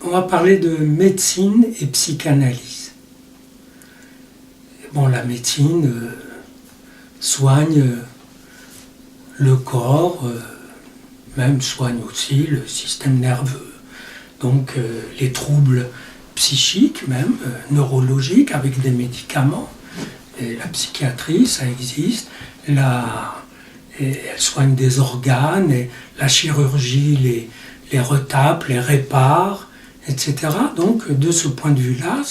on va parler de médecine et psychanalyse. Bon, la médecine soigne le corps, même soigne aussi le système nerveux. Donc les troubles psychiques, même neurologiques, avec des médicaments. Et la psychiatrie, ça existe. Elle soigne des organes, et la chirurgie les retape, les répare, etc. Donc de ce point de vue-là,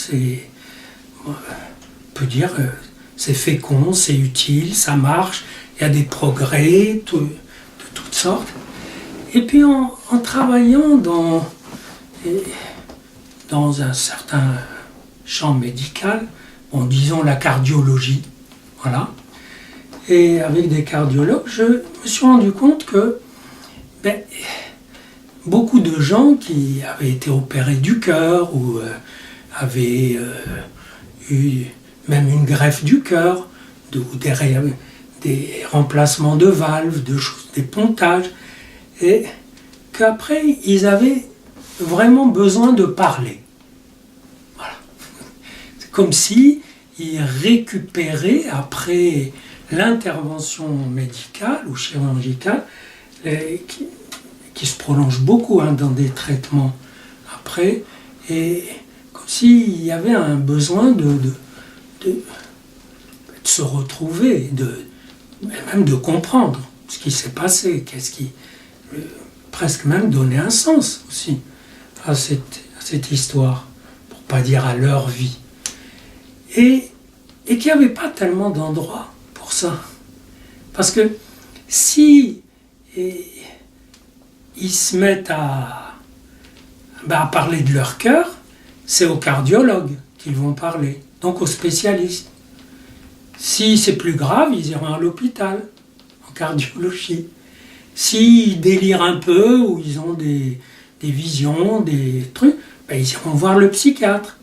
on peut dire c'est fécond, c'est utile, ça marche, il y a des progrès de toutes sortes. Et puis en travaillant dans un certain champ médical, disons la cardiologie, voilà, et avec des cardiologues, je me suis rendu compte que beaucoup de gens qui avaient été opérés du cœur ou avaient eu même une greffe du cœur, ou des remplacements de valves, des pontages, et qu'après ils avaient vraiment besoin de parler. Voilà. C'est comme si ils récupéraient après l'intervention médicale ou chirurgicale, qui se prolonge beaucoup dans des traitements après, et comme s'il y avait un besoin de se retrouver, même de comprendre ce qui s'est passé, presque même donner un sens aussi à cette histoire, pour pas dire à leur vie. Et qu'il n'y avait pas tellement d'endroits pour ça. Parce que si ils se mettent à parler de leur cœur, c'est aux cardiologues qu'ils vont parler, donc aux spécialistes. Si c'est plus grave, ils iront à l'hôpital, en cardiologie. S'ils délirent un peu, ou ils ont des visions, des trucs, ils iront voir le psychiatre,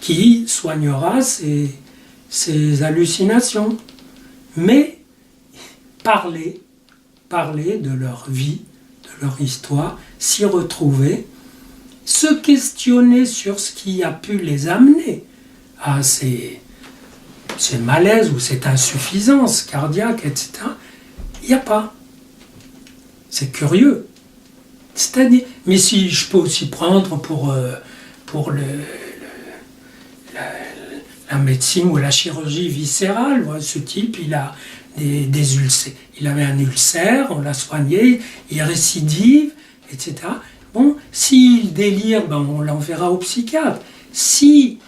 qui soignera ces hallucinations. Mais parler de leur vie, de leur histoire, s'y retrouver, se questionner sur ce qui a pu les amener à ces malaises ou cette insuffisance cardiaque, etc. Il n'y a pas. C'est curieux. C'est-à-dire, mais si je peux aussi prendre pour la médecine ou la chirurgie viscérale, ce type, il a des ulcères. Il avait un ulcère, on l'a soigné, il récidive, etc. Bon, s'il délire, on l'enverra au psychiatre. Si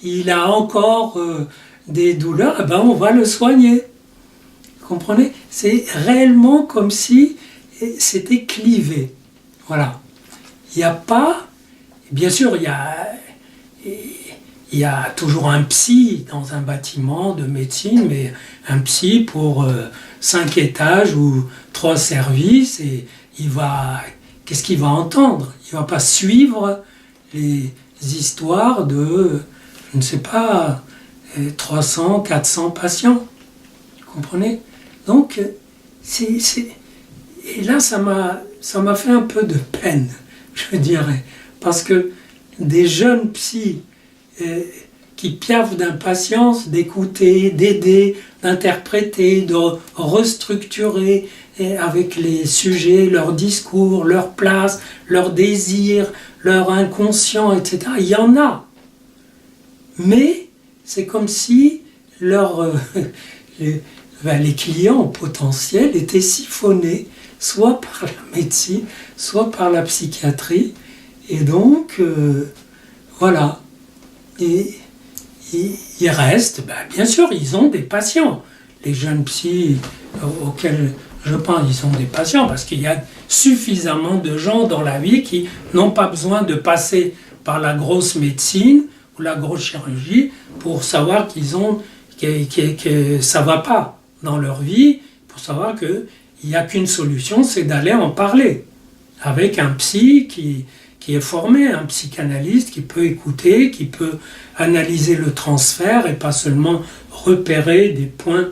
il a encore des douleurs, on va le soigner. Vous comprenez? C'est réellement comme si c'était clivé. Voilà. Il n'y a pas... Bien sûr, il y a toujours un psy dans un bâtiment de médecine, mais un psy pour 5 étages ou 3 services, et qu'est-ce qu'il va entendre? Il ne va pas suivre les histoires de, je ne sais pas, 300, 400 patients. Vous comprenez? Donc, et là, ça m'a fait un peu de peine, je dirais, parce que des jeunes psys qui piaffent d'impatience d'écouter, d'aider, d'interpréter, de restructurer avec les sujets, leur discours, leur place, leurs désirs, leur inconscient, etc. Il y en a. Mais c'est comme si les clients potentiels étaient siphonnés soit par la médecine, soit par la psychiatrie. Et donc, voilà. Et ils restent, bien sûr, ils ont des patients. Les jeunes psys auxquels je pense, ils ont des patients, parce qu'il y a suffisamment de gens dans la vie qui n'ont pas besoin de passer par la grosse médecine ou la grosse chirurgie pour savoir que ça ne va pas dans leur vie, pour savoir qu'il n'y a qu'une solution, c'est d'aller en parler avec un psy qui est formé, un psychanalyste qui peut écouter, qui peut analyser le transfert et pas seulement repérer des points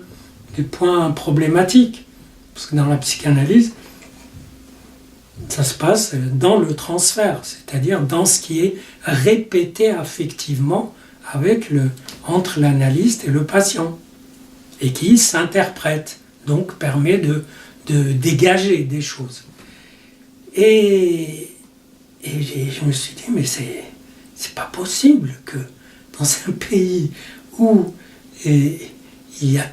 problématiques. Parce que dans la psychanalyse, Ça se passe dans le transfert, c'est-à-dire dans ce qui est répété affectivement entre l'analyste et le patient, et qui s'interprète, donc permet de dégager des choses. Et je me suis dit, mais c'est pas possible que dans un pays où il y a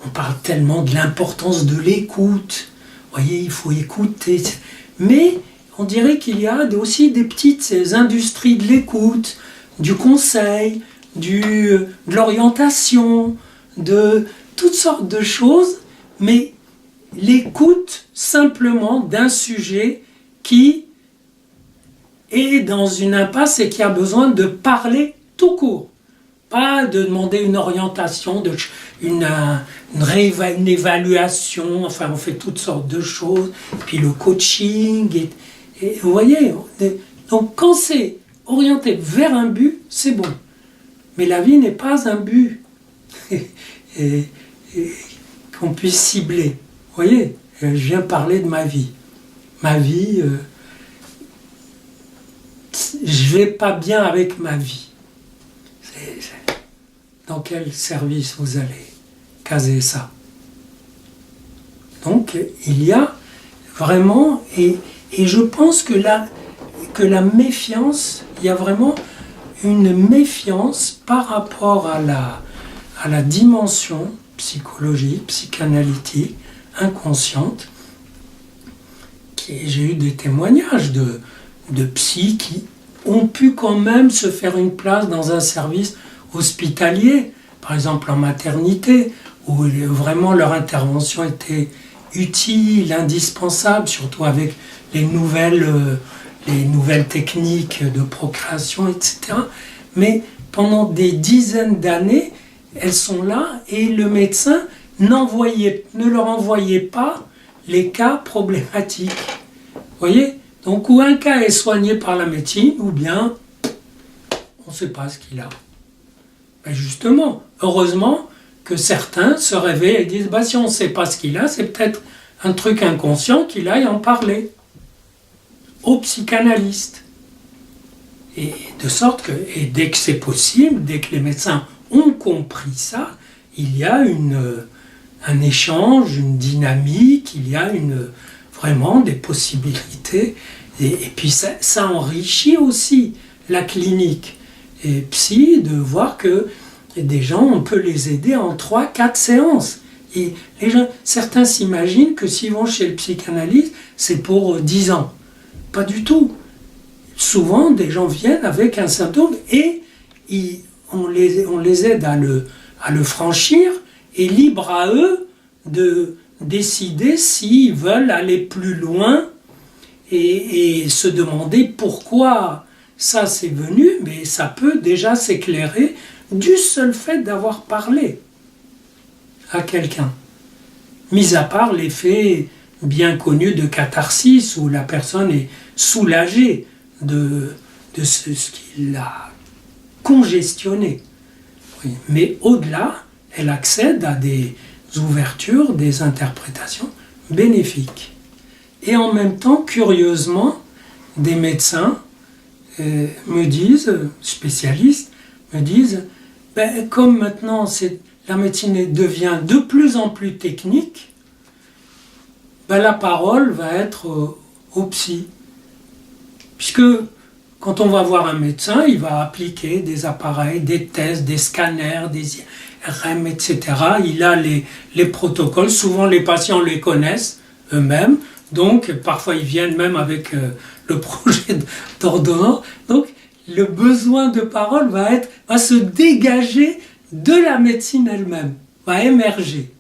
on parle tellement de l'importance de l'écoute, vous voyez, il faut écouter, mais on dirait qu'il y a aussi des petites industries de l'écoute, du conseil, de l'orientation, de toutes sortes de choses, mais l'écoute simplement d'un sujet qui est dans une impasse et qui a besoin de parler tout court. Pas de demander une orientation, une évaluation, enfin on fait toutes sortes de choses, puis le coaching, et vous voyez, donc quand c'est orienté vers un but, c'est bon. Mais la vie n'est pas un but et qu'on puisse cibler. Vous voyez, je viens parler de ma vie. Ma vie, je vais pas bien avec ma vie. Dans quel service vous allez caser ça? Donc il y a vraiment, et je pense que la méfiance, il y a vraiment une méfiance par rapport à la dimension psychologique, psychanalytique, inconsciente. J'ai eu des témoignages de psy qui ont pu quand même se faire une place dans un service hospitalier, par exemple en maternité, où vraiment leur intervention était utile, indispensable, surtout avec les nouvelles techniques de procréation, etc. Mais pendant des dizaines d'années, elles sont là et le médecin ne leur envoyait pas les cas problématiques. Vous voyez? Donc, ou un cas est soigné par la médecine, ou bien on ne sait pas ce qu'il a. Ben justement, heureusement que certains se réveillent et disent bah, si on ne sait pas ce qu'il a, c'est peut-être un truc inconscient qu'il aille en parler au psychanalyste. Et de sorte que, et dès que c'est possible, dès que les médecins ont compris ça, il y a un échange, une dynamique, il y a vraiment des possibilités. Et puis ça enrichit aussi la clinique. Et psy, de voir que des gens, on peut les aider en 3-4 séances. Et certains s'imaginent que s'ils vont chez le psychanalyste, c'est pour 10 ans. Pas du tout. Souvent, des gens viennent avec un symptôme et on les aide à le franchir, et libre à eux de décider s'ils veulent aller plus loin et se demander pourquoi ça c'est venu, mais ça peut déjà s'éclairer du seul fait d'avoir parlé à quelqu'un. Mis à part l'effet bien connu de catharsis, où la personne est soulagée de ce qui l'a congestionné. Oui. Mais au-delà, elle accède à des ouvertures, des interprétations bénéfiques. Et en même temps, curieusement, des médecins me disent, spécialistes, me disent, ben, comme maintenant la médecine devient de plus en plus technique, ben, la parole va être au psy. Puisque quand on va voir un médecin, il va appliquer des appareils, des tests, des scanners, des IRM, etc. Il a les protocoles. Souvent, les patients les connaissent eux-mêmes. Donc, parfois, ils viennent même avec le projet d'ordonnance. Donc, le besoin de parole va se dégager de la médecine elle-même, va émerger.